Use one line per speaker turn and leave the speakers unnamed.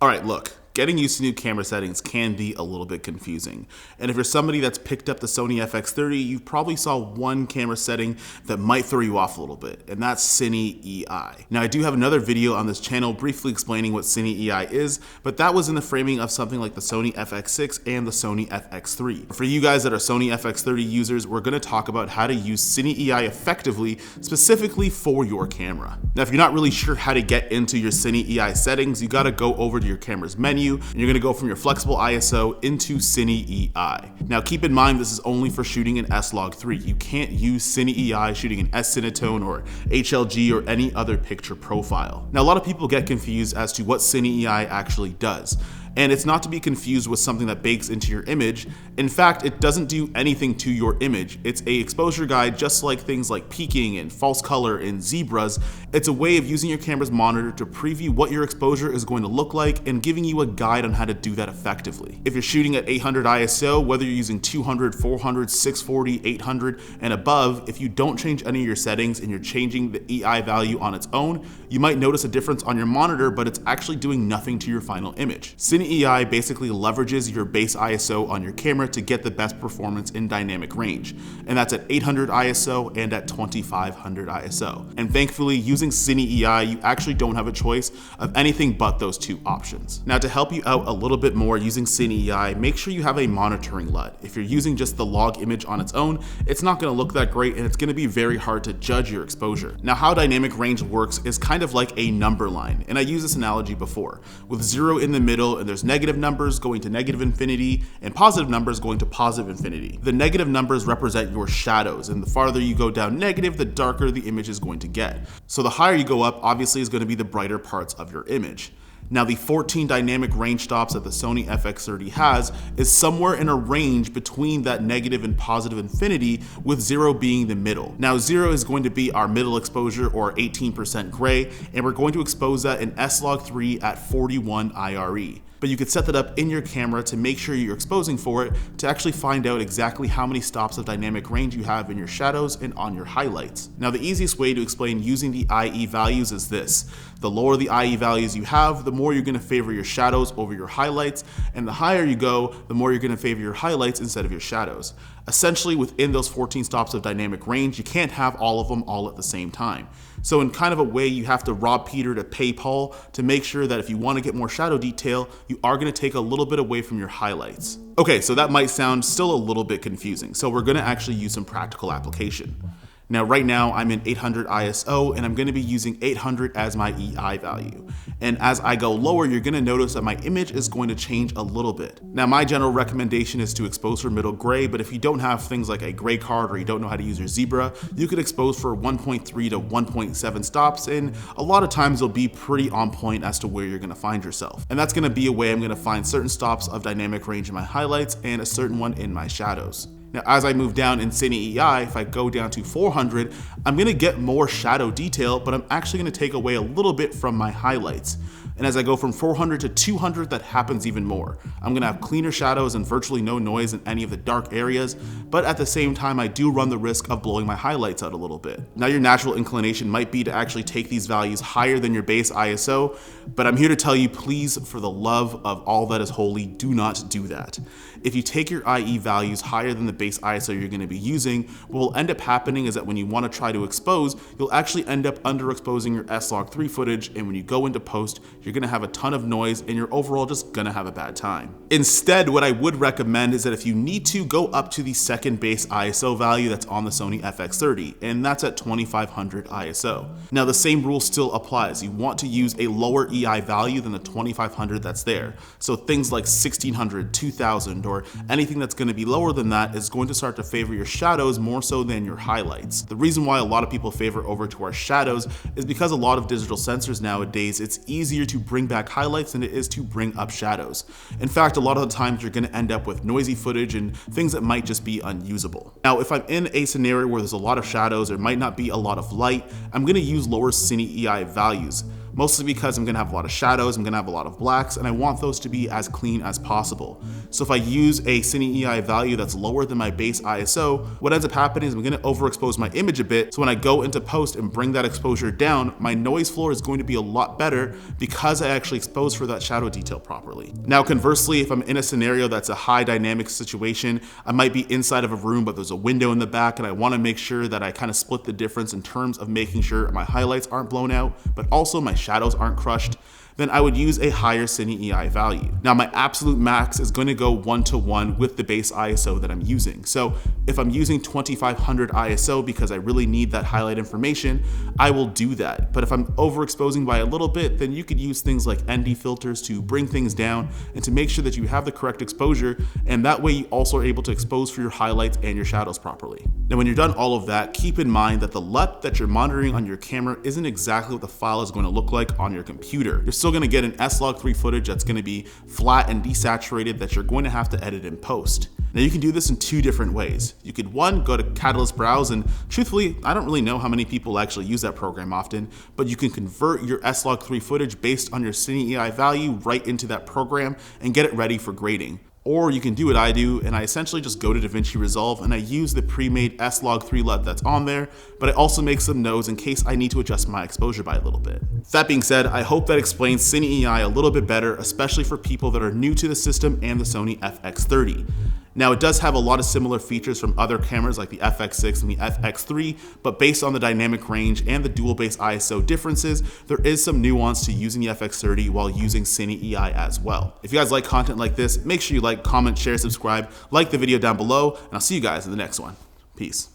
All right, look. Getting used to new camera settings can be a little bit confusing. And if you're somebody that's picked up the Sony FX30, you probably saw one camera setting that might throw you off a little bit, and that's Cine EI. Now, I do have another video on this channel briefly explaining what Cine EI is, but that was in the framing of something like the Sony FX6 and the Sony FX3. For you guys that are Sony FX30 users, we're gonna talk about how to use Cine EI effectively, specifically for your camera. Now, if you're not really sure how to get into your Cine EI settings, you gotta go over to your camera's menu, and you're gonna go from your flexible ISO into Cine EI. Now keep in mind, this is only for shooting in S-Log3. You can't use Cine EI shooting in S-Cinetone or HLG or any other picture profile. Now a lot of people get confused as to what Cine EI actually does. And it's not to be confused with something that bakes into your image. In fact, it doesn't do anything to your image. It's an exposure guide, just like things like peaking and false color and zebras. It's a way of using your camera's monitor to preview what your exposure is going to look like and giving you a guide on how to do that effectively. If you're shooting at 800 ISO, whether you're using 200, 400, 640, 800, and above, if you don't change any of your settings and you're changing the EI value on its own, you might notice a difference on your monitor, but it's actually doing nothing to your final image. Cine EI basically leverages your base ISO on your camera to get the best performance in dynamic range, and that's at 800 ISO and at 2500 ISO. And thankfully, using Cine EI, you actually don't have a choice of anything but those two options. Now, to help you out a little bit more using Cine EI, make sure you have a monitoring LUT. If you're using just the log image on its own, it's not going to look that great, and it's going to be very hard to judge your exposure. Now, how dynamic range works is kind of like a number line, and I used this analogy before, with 0 in the middle, and there's negative numbers going to negative infinity and positive numbers going to positive infinity. The negative numbers represent your shadows, and the farther you go down negative, the darker the image is going to get. So the higher you go up, obviously, is going to be the brighter parts of your image. Now, the 14 dynamic range stops that the Sony FX30 has is somewhere in a range between that negative and positive infinity, with 0 being the middle. Now, 0 is going to be our middle exposure, or 18% gray, and we're going to expose that in S-Log3 at 41 IRE. But you could set that up in your camera to make sure you're exposing for it to actually find out exactly how many stops of dynamic range you have in your shadows and on your highlights. Now, the easiest way to explain using the IE values is this. The lower the IE values you have, the more you're going to favor your shadows over your highlights, and the higher you go, the more you're going to favor your highlights instead of your shadows. Essentially, within those 14 stops of dynamic range, you can't have all of them all at the same time. So in kind of a way, you have to rob Peter to pay Paul to make sure that if you want to get more shadow detail, you are going to take a little bit away from your highlights. Okay, so that might sound still a little bit confusing, so we're going to actually use some practical application. Now, right now I'm in 800 ISO, and I'm going to be using 800 as my EI value. And as I go lower, you're going to notice that my image is going to change a little bit. Now, my general recommendation is to expose for middle gray, but if you don't have things like a gray card or you don't know how to use your zebra, you could expose for 1.3 to 1.7 stops, and a lot of times they'll be pretty on point as to where you're going to find yourself. And that's going to be a way I'm going to find certain stops of dynamic range in my highlights and a certain one in my shadows. Now, as I move down in Cine EI, if I go down to 400, I'm going to get more shadow detail, but I'm actually going to take away a little bit from my highlights. And as I go from 400 to 200, that happens even more. I'm going to have cleaner shadows and virtually no noise in any of the dark areas, but at the same time, I do run the risk of blowing my highlights out a little bit. Now, your natural inclination might be to actually take these values higher than your base ISO, but I'm here to tell you, please, for the love of all that is holy, do not do that. If you take your IE values higher than the base ISO you're going to be using, what will end up happening is that when you want to try to expose, you'll actually end up underexposing your S-Log3 footage, and when you go into post, you're going to have a ton of noise and you're overall just going to have a bad time. Instead, what I would recommend is that if you need to, go up to the second base ISO value that's on the Sony FX30, and that's at 2500 ISO. Now, the same rule still applies. You want to use a lower EI value than the 2500 that's there. So things like 1600, 2000, or anything that's going to be lower than that is going to start to favor your shadows more so than your highlights. The reason why a lot of people favor over to our shadows is because a lot of digital sensors nowadays, it's easier to bring back highlights than it is to bring up shadows. In fact, a lot of the times you're going to end up with noisy footage and things that might just be unusable. Now, if I'm in a scenario where there's a lot of shadows, there might not be a lot of light, I'm going to use lower Cine EI values. mostly because I'm gonna have a lot of shadows, I'm gonna have a lot of blacks, and I want those to be as clean as possible. So if I use a Cine EI value that's lower than my base ISO, what ends up happening is I'm gonna overexpose my image a bit, so when I go into post and bring that exposure down, my noise floor is going to be a lot better because I actually exposed for that shadow detail properly. Now conversely, if I'm in a scenario that's a high dynamic situation, I might be inside of a room but there's a window in the back and I want to make sure that I kind of split the difference in terms of making sure my highlights aren't blown out, but also my shadows aren't crushed, then I would use a higher Cine EI value. Now my absolute max is going to go 1-to-1 with the base ISO that I'm using. So if I'm using 2500 ISO because I really need that highlight information, I will do that. But if I'm overexposing by a little bit, then you could use things like ND filters to bring things down and to make sure that you have the correct exposure, and that way you also are able to expose for your highlights and your shadows properly. Now when you're done all of that, keep in mind that the LUT that you're monitoring on your camera isn't exactly what the file is going to look like on your computer. You're still going to get an S-Log3 footage that's going to be flat and desaturated that you're going to have to edit in post. Now you can do this in two different ways. You could, one, go to Catalyst Browse, and truthfully, I don't really know how many people actually use that program often, but you can convert your S-Log3 footage based on your Cine EI value right into that program and get it ready for grading. Or you can do what I do, and I essentially just go to DaVinci Resolve and I use the pre-made S-Log3 LUT that's on there, but I also make some nodes in case I need to adjust my exposure by a little bit. That being said, I hope that explains Cine EI a little bit better, especially for people that are new to the system and the Sony FX30. Now it does have a lot of similar features from other cameras like the FX6 and the FX3, but based on the dynamic range and the dual base ISO differences, there is some nuance to using the FX30 while using Cine EI as well. If you guys like content like this, make sure you like, comment, share, subscribe, like the video down below, and I'll see you guys in the next one. Peace.